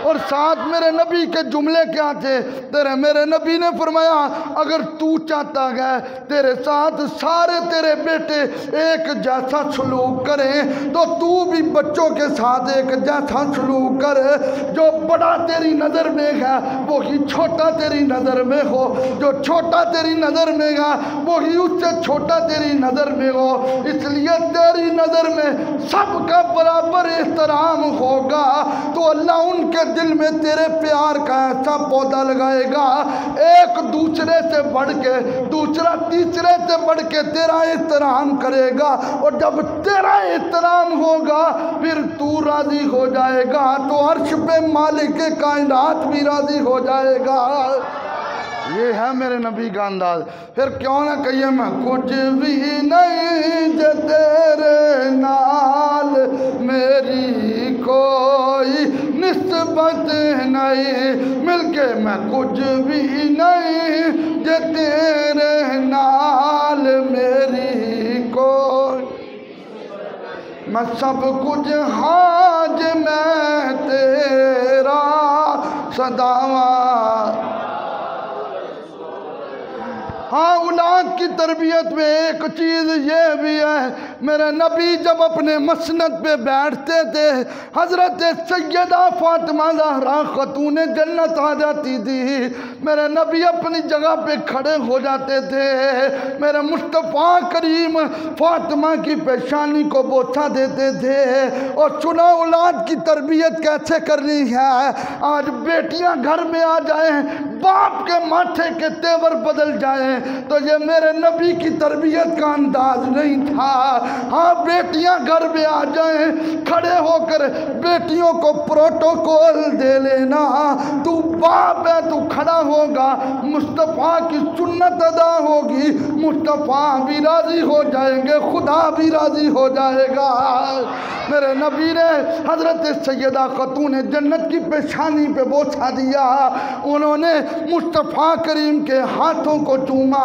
اور ساتھ میرے نبی کے جملے کیا تھے؟ تیرے میرے نبی نے فرمایا اگر تو چاہتا ہے تیرے ساتھ سارے تیرے بیٹے ایک جیسا سلوک کریں تو تو بھی بچوں کے ساتھ ایک جیسا سلوک کر۔ جو بڑا تیری نظر میں ہے وہی چھوٹا تیری نظر میں ہو، جو چھوٹا تیری نظر میں ہے وہی اس سے چھوٹا تیری نظر میں ہو۔ اس لیے تیری نظر میں سب کا برابر احترام ہوگا۔ تو تو اللہ ان کے دل میں تیرے پیار کا ایسا پودا لگائے گا، ایک دوسرے سے بڑھ کے، دوسرا تیسرے سے بڑھ کے تیرا احترام کرے گا، اور جب تیرا احترام ہوگا پھر تو راضی ہو جائے گا تو عرش پہ مالک کائنات بھی راضی ہو جائے گا۔ یہ ہے میرے نبی کا انداز۔ پھر کیوں نہ کہیے میں کچھ بھی نہیں جو تیرے نال میری کوئی نسبت نہیں، مل کے میں کچھ بھی نہیں جو تیرے نال میری کوئی، میں سب کچھ حاج میں تیرا صداواں۔ ہاں، اولاد کی تربیت میں ایک چیز یہ بھی ہے، میرے نبی جب اپنے مسند پہ بیٹھتے تھے، حضرت سیدہ فاطمہ زہرا خاتون جنت آ جاتی تھی، میرے نبی اپنی جگہ پہ کھڑے ہو جاتے تھے، میرے مصطفیٰ کریم فاطمہ کی پیشانی کو بوسہ دیتے تھے۔ اور سنا اولاد کی تربیت کیسے کرنی ہے؟ آج بیٹیاں گھر میں آ جائیں، باپ کے ماتھے کے تیور بدل جائیں تو یہ میرے نبی کی تربیت کا انداز نہیں تھا۔ ہاں، بیٹیاں گھر میں آ جائیں، کھڑے ہو کر بیٹیوں کو پروٹوکول دے لینا، تو باپ ہے، تو کھڑا ہوگا، مصطفیٰ کی سنت ادا ہوگی، مصطفیٰ بھی راضی ہو جائیں گے، خدا بھی راضی ہو جائے گا۔ میرے نبی نے حضرت سیدہ خاتون جنت کی پیشانی پہ بوسہ دیا، انہوں نے مصطفیٰ کریم کے ہاتھوں کو چوما۔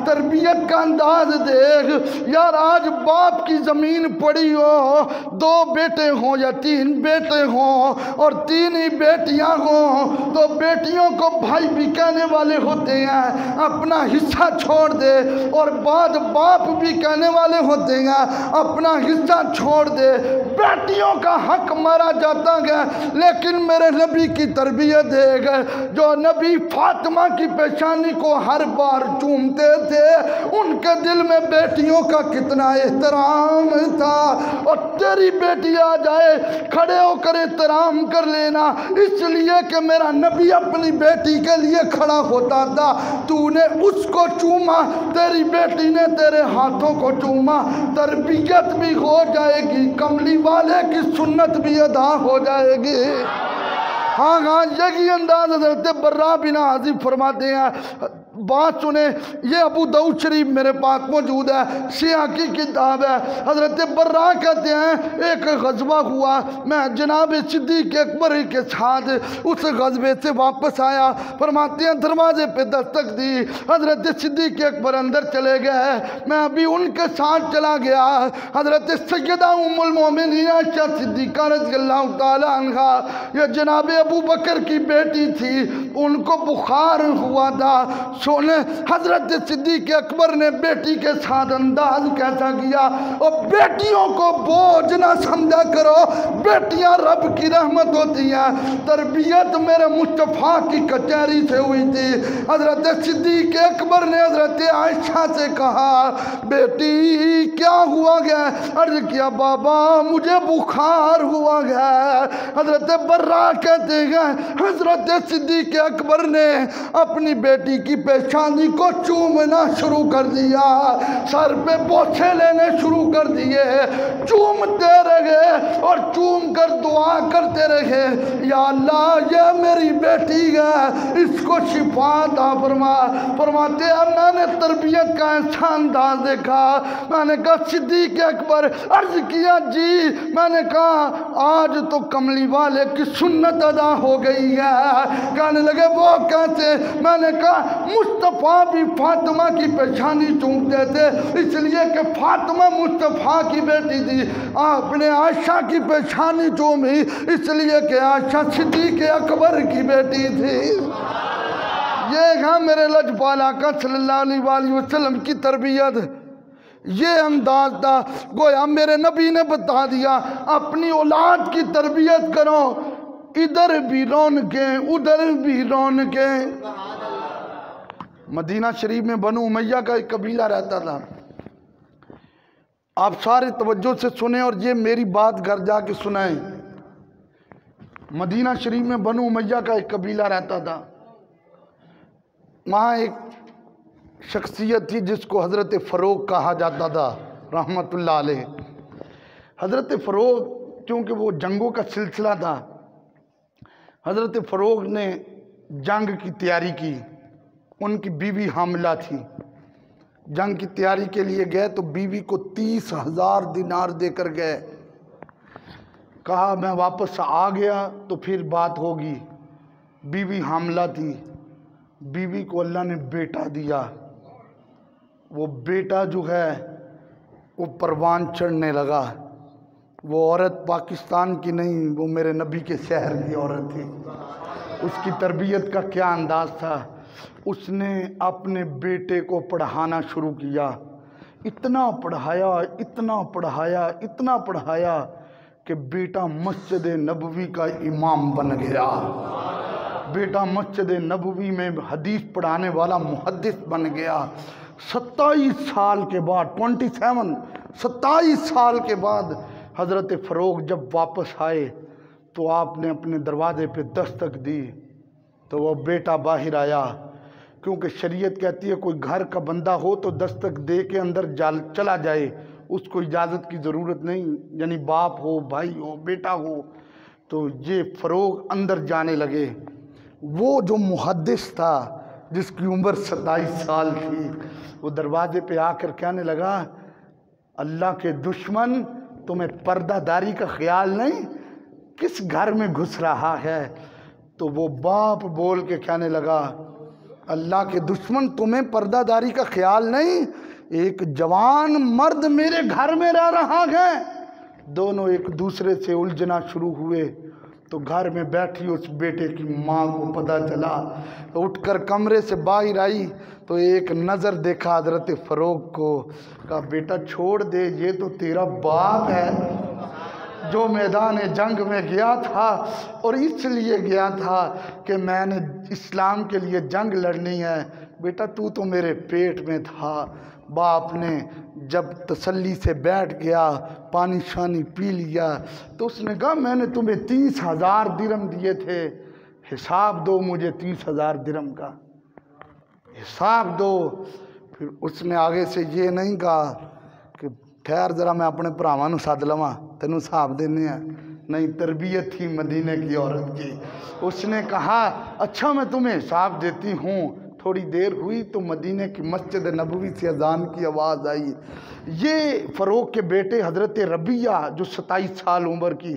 تربیت کا انداز دیکھ یار، آج باپ کی زمین پڑی ہو، 2 بیٹے ہوں یا 3 بیٹے ہوں اور 3 ہی بیٹیاں ہوں، تو بیٹیوں کو بھائی بھی کہنے والے ہوتے ہیں، اپنا حصہ چھوڑ دے، اور بعد باپ بھی کہنے والے ہوتے ہیں، اپنا حصہ چھوڑ دے، بیٹیوں کا حق مارا جاتا ہے۔ لیکن میرے نبی کی تربیت دیکھ، جو نبی فاطمہ کی پیشانی کو ہر بار چومتے تھے، ان کے دل میں بیٹیوں کا کتنا احترام تھا۔ اور تیری بیٹی آ جائے، کھڑے ہو کر احترام کر لینا، اس لیے کہ میرا نبی اپنی بیٹی کے لیے کھڑا ہوتا تھا، تو نے اس کو چوما، تیری بیٹی نے تیرے ہاتھوں کو چوما، تربیت بھی ہو جائے گی، کملی والے کی سنت بھی ادا ہو جائے گی۔ ہاں ہاں، یہی انداز حضرت برا بن عازب فرماتے ہیں، بات سنیں، یہ ابو داؤد شریف میرے پاس موجود ہے، سیاہ کی کتاب ہے۔ حضرت برا کہتے ہیں ایک غزوہ ہوا، میں جناب صدیق اکبر کے ساتھ اس غزوے سے واپس آیا، فرماتے ہیں دروازے پہ دستک دی، حضرت صدیق اکبر اندر چلے گئے، میں ابھی ان کے ساتھ چلا گیا، حضرت سیدہ ام المومنین عائشہ صدیقہ رضی اللہ تعالی عنہا، یہ جناب ابو بکر کی بیٹی تھی، ان کو بخار ہوا تھا، سونے حضرت صدیق اکبر نے بیٹی کے ساتھ انداز کیسا کیا، اور بیٹیوں کو بوجھ نہ سمجھا کرو، بیٹیاں رب کی رحمت ہوتی ہیں۔ تربیت میرے مصطفیٰ کی کچہری سے ہوئی تھی۔ حضرت صدیق اکبر نے حضرت عائشہ سے کہا بیٹی کیا ہوا گیا؟ عرض کیا بابا مجھے بخار ہوا گیا۔ حضرت برا کہتے ہیں حضرت صدیق اکبر نے اپنی بیٹی کی پیشانی کو چومنا شروع کر دیا، سر پہ بوسے لینے شروع کر دیے، چومتے رہے اور چوم کر دعا کرتے رہے، یا اللہ یہ میری بیٹی ہے، اس کو شفا عطا فرما۔ فرماتے ہیں میں نے تربیت کا ایسا انداز دیکھا، میں نے کہا صدیق اکبر، عرض کیا جی، میں نے کہا آج تو کملی والے کی سنت ادا ہو گئی ہے۔ کہنے لگے وہ کیسے؟ میں نے کہا مصطفیٰ بھی فاطمہ کی پیشانی چومتے تھے، اس لیے کہ فاطمہ مصطفیٰ کی بیٹی تھی، آپ نے عائشہ کی پیشانی چومی اس لیے کہ عائشہ صدیق اکبر کی بیٹی تھی۔ یہ ہے میرے لجپال آقا صلی اللہ علیہ وآلہ وسلم کی تربیت، یہ انداز تھا۔ گویا میرے نبی نے بتا دیا اپنی اولاد کی تربیت کرو، ادھر بھی رونقیں ادھر بھی رونقیں۔ مدینہ شریف میں بنو امیہ کا ایک قبیلہ رہتا تھا، آپ سارے توجہ سے سنیں اور یہ میری بات گھر جا کے سنائیں۔ مدینہ شریف میں بنو امیہ کا ایک قبیلہ رہتا تھا. وہاں ایک شخصیت تھی جس کو حضرت فروغ کہا جاتا تھا رحمت اللہ علیہ. حضرت فروغ کیونکہ وہ جنگوں کا سلسلہ تھا، حضرت فروغ نے جنگ کی تیاری کی. ان کی بیوی حاملہ تھی. جنگ کی تیاری کے لیے گئے تو بیوی کو 30,000 دینار دے کر گئے. کہا میں واپس آ گیا تو پھر بات ہوگی. بیوی حاملہ تھی. بیوی کو اللہ نے بیٹا دیا. وہ بیٹا جو ہے وہ پروان چڑھنے لگا. وہ عورت پاکستان کی نہیں، وہ میرے نبی کے شہر کی عورت تھی. اس کی تربیت کا کیا انداز تھا. اس نے اپنے بیٹے کو پڑھانا شروع کیا. اتنا پڑھایا اتنا پڑھایا اتنا پڑھایا کہ بیٹا مسجد نبوی کا امام بن گیا. بیٹا مسجد نبوی میں حدیث پڑھانے والا محدث بن گیا. 27 سال کے بعد 27 سال کے بعد حضرت فروغ جب واپس آئے تو آپ نے اپنے دروازے پہ دستک دی تو وہ بیٹا باہر آیا. کیونکہ شریعت کہتی ہے کوئی گھر کا بندہ ہو تو دستک دے کے اندر چلا جائے، اس کو اجازت کی ضرورت نہیں، یعنی باپ ہو، بھائی ہو، بیٹا ہو. تو یہ فروغ اندر جانے لگے. وہ جو محدث تھا جس کی عمر 27 سال تھی، وہ دروازے پہ آ کر کہنے لگا اللہ کے دشمن، تمہیں پردہ داری کا خیال نہیں؟ کس گھر میں گھس رہا ہے؟ تو وہ باپ بول کے کہنے لگا اللہ کے دشمن، تمہیں پردہ داری کا خیال نہیں؟ ایک جوان مرد میرے گھر میں رہ رہا ہے. دونوں ایک دوسرے سے الجھنا شروع ہوئے. تو گھر میں بیٹھی اس بیٹے کی ماں کو پتہ چلا، اٹھ کر کمرے سے باہر آئی تو ایک نظر دیکھا حضرت فروغ کو. کہا بیٹا چھوڑ دے، یہ تو تیرا باپ ہے جو میدان جنگ میں گیا تھا اور اس لیے گیا تھا کہ میں نے اسلام کے لیے جنگ لڑنی ہے. بیٹا تو میرے پیٹ میں تھا. باپ نے جب تسلی سے بیٹھ گیا، پانی شانی پی لیا تو اس نے کہا میں نے تمہیں 30,000 درہم دیے تھے، حساب دو مجھے 30,000 درہم کا، حساب دو. پھر اس نے آگے سے یہ نہیں کہا کہ ٹھہر ذرا میں اپنے بھراواں نوں سد لواں تینوں حساب دینے ہیں. نہیں، تربیت تھی مدینے کی عورت کی. اس نے کہا اچھا میں تمہیں حساب دیتی ہوں. تھوڑی دیر ہوئی تو مدینے کی مسجد نبوی سے اذان کی آواز آئی. یہ فروغ کے بیٹے حضرت ربیہ جو 27 سال عمر کی،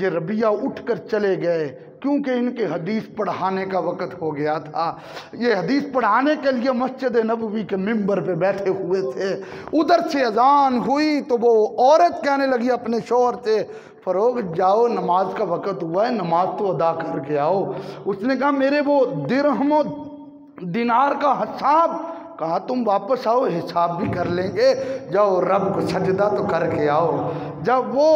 یہ ربیہ اٹھ کر چلے گئے کیونکہ ان کے حدیث پڑھانے کا وقت ہو گیا تھا. یہ حدیث پڑھانے کے لیے مسجد نبوی کے ممبر پہ بیٹھے ہوئے تھے. ادھر سے اذان ہوئی تو وہ عورت کہنے لگی اپنے شوہر سے فروغ جاؤ نماز کا وقت ہوا ہے، نماز تو ادا کر کے آؤ. اس نے کہا میرے وہ درہم و دینار کا حساب. کہا تم واپس آؤ حساب بھی کر لیں گے، جاؤ رب کو سجدہ تو کر کے آؤ. جب وہ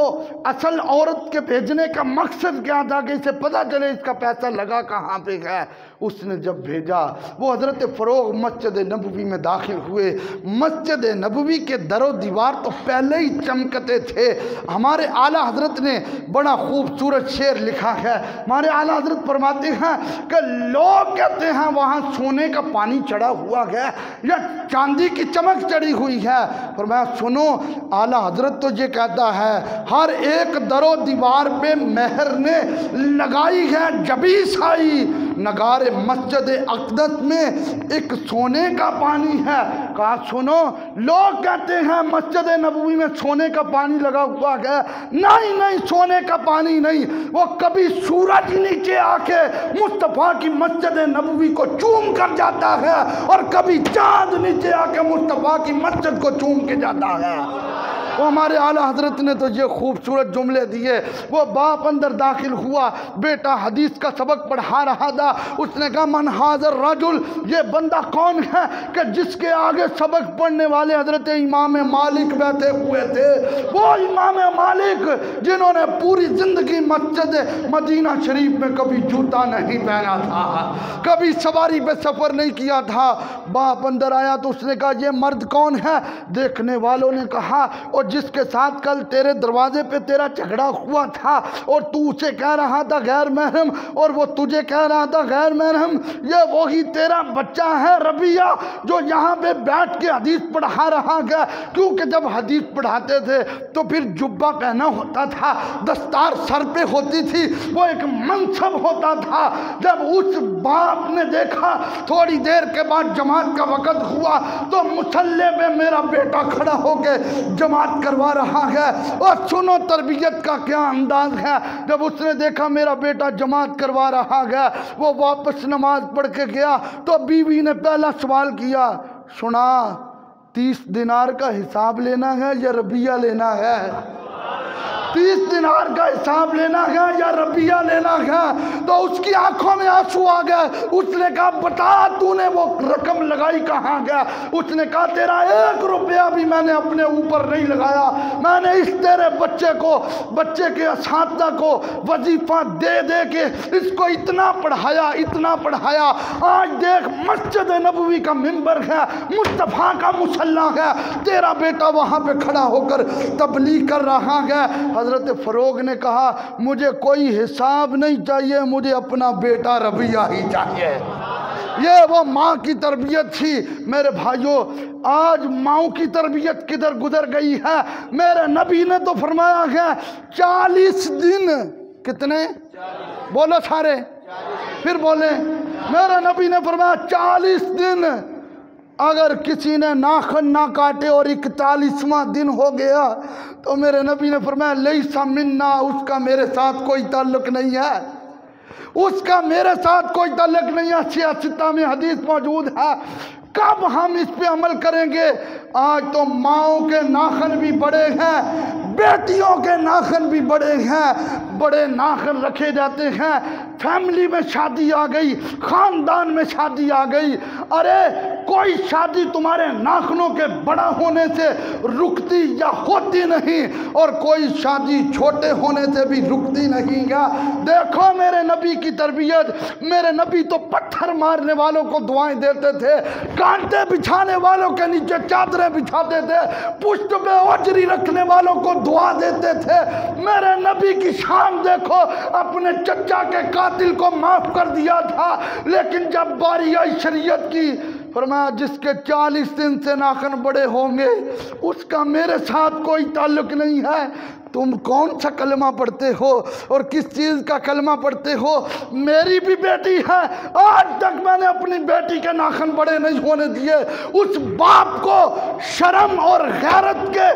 اصل عورت کے بھیجنے کا مقصد کیا تھا کہ اسے پتہ چلے اس کا پیسہ لگا کہاں پہ ہے، اس نے جب بھیجا وہ حضرت فروغ مسجد نبوی میں داخل ہوئے. مسجد نبوی کے در و دیوار تو پہلے ہی چمکتے تھے. ہمارے اعلیٰ حضرت نے بڑا خوبصورت شعر لکھا ہے. ہمارے اعلیٰ حضرت فرماتے ہیں کہ لوگ کہتے ہیں وہاں سونے کا پانی چڑھا ہوا ہے یا چاندی کی چمک چڑھی ہوئی ہے. فرمایا سنو، اعلیٰ حضرت تو یہ کہتا ہے ہر ایک در و دیوار پہ مہر نے لگائی ہے جبی سائی. نگار مسجد اقدس میں ایک سونے کا پانی ہے. کہا سنو، لوگ کہتے ہیں مسجد نبوی میں سونے کا پانی لگا ہوا ہے. نہیں، سونے کا پانی نہیں، وہ کبھی سورج نیچے آ کے مصطفیٰ کی مسجد نبوی کو چوم کر جاتا ہے اور کبھی چاند نیچے آ کے مصطفیٰ کی مسجد کو چوم کے جاتا ہے. وہ ہمارے اعلیٰ حضرت نے تو یہ خوبصورت جملے دیے. وہ باپ اندر داخل ہوا، بیٹا حدیث کا سبق پڑھا رہا تھا. اس نے کہا من حاضر رجل، یہ بندہ کون ہے کہ جس کے آگے سبق پڑھنے والے حضرت امام مالک بیٹھے ہوئے تھے. وہ امام مالک جنہوں نے پوری زندگی مسجد مدینہ شریف میں کبھی جوتا نہیں پہنا تھا، کبھی سواری پہ سفر نہیں کیا تھا. باپ اندر آیا تو اس نے کہا یہ مرد کون ہے؟ دیکھنے والوں نے کہا وہ جس کے ساتھ کل تیرے دروازے پہ تیرا جھگڑا ہوا تھا اور تو اسے کہہ رہا تھا غیر محرم اور وہ تجھے کہہ رہا تھا غیر محرم، یہ وہی تیرا بچہ ہے ربیہ جو یہاں پہ بیٹھ کے حدیث پڑھا رہا ہے۔ کیونکہ جب حدیث پڑھاتے تھے تو پھر جبہ پہنا ہوتا تھا، دستار سر پہ ہوتی تھی، وہ ایک منصب ہوتا تھا۔ جب اس باپ نے دیکھا تھوڑی دیر کے بعد جماعت کا وقت ہوا تو مصلی میں میرا بیٹا کھڑا ہو کے جماعت کروا رہا ہے، اور سنو تربیت کا کیا انداز ہے۔ جب اس نے دیکھا میرا بیٹا جماعت کروا رہا ہے، وہ واپس نماز پڑھ کے گیا تو بیوی نے پہلا سوال کیا، سنا 30 دینار کا حساب لینا ہے یا ربیہ لینا ہے؟ 30 دینار کا حساب لینا ہے یا ربیہ لینا ہے؟ تو اس کی آنکھوں میں آنسو آ گئے۔ اس نے کہا بتا تو نے وہ رقم لگائی کہاں گیا؟ اس نے کہا تیرا 1 روپیہ بھی میں نے اپنے اوپر نہیں لگایا، میں نے اس تیرے بچے کے اساتذہ کو وظیفہ دے دے کے اس کو اتنا پڑھایا۔ آج دیکھ مسجد نبوی کا منبر ہے، مصطفیٰ کا مصلی ہے، تیرا بیٹا وہاں پہ کھڑا ہو کر تبلیغ کر رہا ہے۔ حضرت فاروق نے کہا مجھے کوئی حساب نہیں چاہیے، مجھے اپنا بیٹا ربیہ ہی چاہیے۔ یہ وہ ماں کی تربیت تھی۔ میرے بھائیوں، آج ماؤں کی تربیت کدھر گزر گئی ہے؟ میرے نبی نے تو فرمایا ہے 40 دن، کتنے؟ بولو سارے، پھر بولیں۔ میرے نبی نے فرمایا 40 دن اگر کسی نے ناخن نہ کاٹے اور 41واں دن ہو گیا تو میرے نبی نے فرمایا لیسا منا، اس کا میرے ساتھ کوئی تعلق نہیں ہے، اس کا میرے ساتھ کوئی تعلق نہیں ہے۔ سیاستہ میں حدیث موجود ہے۔ کب ہم اس پہ عمل کریں گے؟ آج تو ماؤں کے ناخن بھی بڑے ہیں، بیٹیوں کے ناخن بھی بڑے ہیں، بڑے ناخن رکھے جاتے ہیں۔ فیملی میں شادی آ گئی، خاندان میں شادی آ گئی، ارے کوئی شادی تمہارے ناخنوں کے بڑا ہونے سے رکتی یا ہوتی نہیں، اور کوئی شادی چھوٹے ہونے سے بھی رکتی نہیں گا۔ دیکھو میرے نبی کی تربیت، میرے نبی تو پتھر مارنے والوں کو دعائیں دیتے تھے، کانٹے بچھانے والوں کے نیچے چادریں بچھاتے تھے، پشت پہ اوجری رکھنے والوں کو دعا دیتے تھے۔ میرے نبی کی شان دیکھو، اپنے چچا کے قاتل کو معاف کر دیا تھا، لیکن جب باری آئی شریعت کی، فرمایا جس کے 40 دن سے ناخن بڑے ہوں گے اس کا میرے ساتھ کوئی تعلق نہیں ہے۔ تم کون سا کلمہ پڑھتے ہو اور کس چیز کا کلمہ پڑھتے ہو؟ میری بھی بیٹی ہے، آج تک میں نے اپنی بیٹی کے ناخن بڑے نہیں ہونے دیے۔ اس باپ کو شرم اور غیرت کے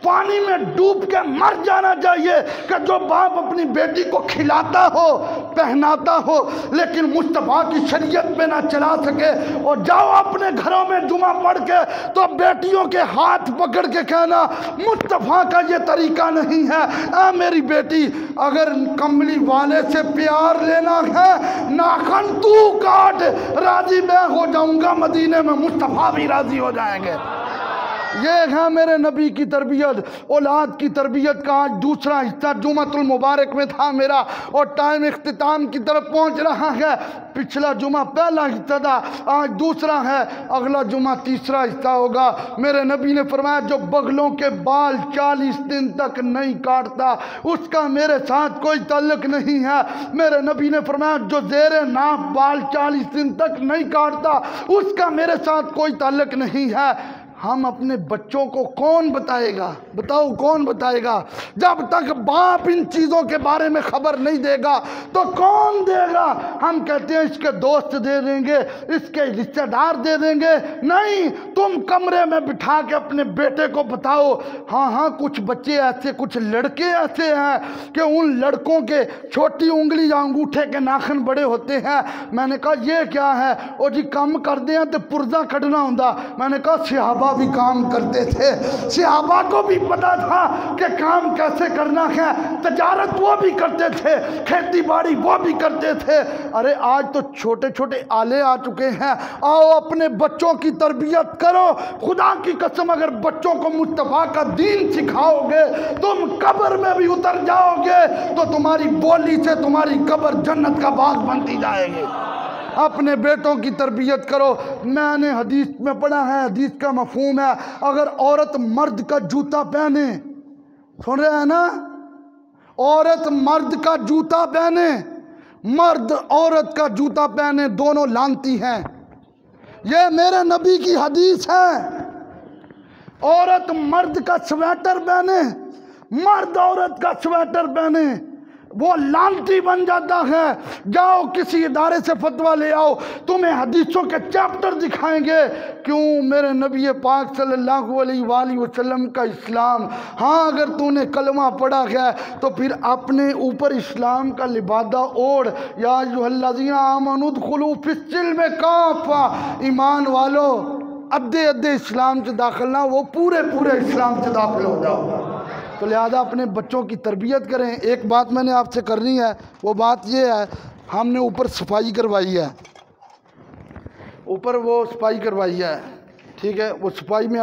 پانی میں ڈوب کے مر جانا چاہیے کہ جو باپ اپنی بیٹی کو کھلاتا ہو، پہناتا ہو، لیکن مصطفیٰ کی شریعت پہ نہ چلا سکے، اور جاؤ اپنے گھروں میں جمعہ پڑھ کے تو بیٹیوں کے ہاتھ پکڑ کے کہنا مصطفیٰ کا یہ طریقہ نہیں ہے۔ اے میری بیٹی، اگر کملی والے سے پیار لینا ہے ناخن تو کاٹ، راضی میں ہو جاؤں گا، مدینے میں مصطفیٰ بھی راضی ہو جائیں گے۔ یہ ہے میرے نبی کی تربیت۔ اولاد کی تربیت کا آج دوسرا حصہ جمعۃ المبارک میں تھا میرا، اور ٹائم اختتام کی طرف پہنچ رہا ہے۔ پچھلا جمعہ پہلا حصہ تھا، آج دوسرا ہے، اگلا جمعہ تیسرا حصہ ہوگا۔ میرے نبی نے فرمایا جو بغلوں کے بال 40 دن تک نہیں کاٹتا اس کا میرے ساتھ کوئی تعلق نہیں ہے۔ میرے نبی نے فرمایا جو زیر ناف بال 40 دن تک نہیں کاٹتا اس کا میرے ساتھ کوئی تعلق نہیں ہے۔ ہم اپنے بچوں کو کون بتائے گا؟ بتاؤ کون بتائے گا؟ جب تک باپ ان چیزوں کے بارے میں خبر نہیں دے گا تو کون دے گا؟ ہم کہتے ہیں اس کے دوست دے دیں گے، اس کے رشتہ دار دے دیں گے، نہیں، تم کمرے میں بٹھا کے اپنے بیٹے کو بتاؤ۔ ہاں کچھ بچے ایسے، کچھ لڑکے ایسے ہیں کہ ان لڑکوں کے چھوٹی انگلی یا انگوٹھے کے ناخن بڑے ہوتے ہیں۔ میں نے کہا یہ کیا ہے؟ او جی کم کر دیں تو پرزہ کٹنا ہوندا۔ میں نے کہا صحابہ بھی کام کرتے تھے، صحابہ کو بھی پتا تھا کہ کام کیسے کرنا ہے، تجارت وہ بھی کرتے تھے، کھیتی باڑی وہ بھی کرتے تھے۔ ارے آج تو چھوٹے چھوٹے آلے آ چکے ہیں۔ آؤ اپنے بچوں کی تربیت کرو۔ خدا کی قسم اگر بچوں کو مصطفیٰ کا دین سکھاؤ گے تم قبر میں بھی اتر جاؤ گے تو تمہاری بولی سے تمہاری قبر جنت کا باغ بنتی جائے گی۔ اپنے بیٹوں کی تربیت کرو۔ میں نے حدیث میں پڑھا ہے، حدیث کا مفہوم ہے، اگر عورت مرد کا جوتا پہنے، سن رہے ہیں نا، عورت مرد کا جوتا پہنے، مرد عورت کا جوتا پہنے، دونوں لعنتی ہیں۔ یہ میرے نبی کی حدیث ہے۔ عورت مرد کا سویٹر پہنے، مرد عورت کا سویٹر پہنے، وہ لعنتی بن جاتا ہے۔ جاؤ کسی ادارے سے فتویٰ لے آؤ، تمہیں حدیثوں کے چیپٹر دکھائیں گے۔ کیوں؟ میرے نبی پاک صلی اللہ علیہ وآلہ وسلم کا اسلام۔ ہاں اگر تو نے کلمہ پڑھا ہے تو پھر اپنے اوپر اسلام کا لبادہ اوڑھ۔ یا ایھا الذین آمنوا ادخلوا فی السلم کافہ، ایمان والو ادھے اسلام سے داخل نہ، وہ پورے اسلام سے داخل ہو جاؤ۔ تو لہذا اپنے بچوں کی تربیت کریں۔ ایک بات میں نے آپ سے کرنی ہے، وہ بات یہ ہے، ہم نے اوپر صفائی کروائی ہے، اوپر وہ صفائی کروائی ہے، ٹھیک ہے، وہ صفائی میں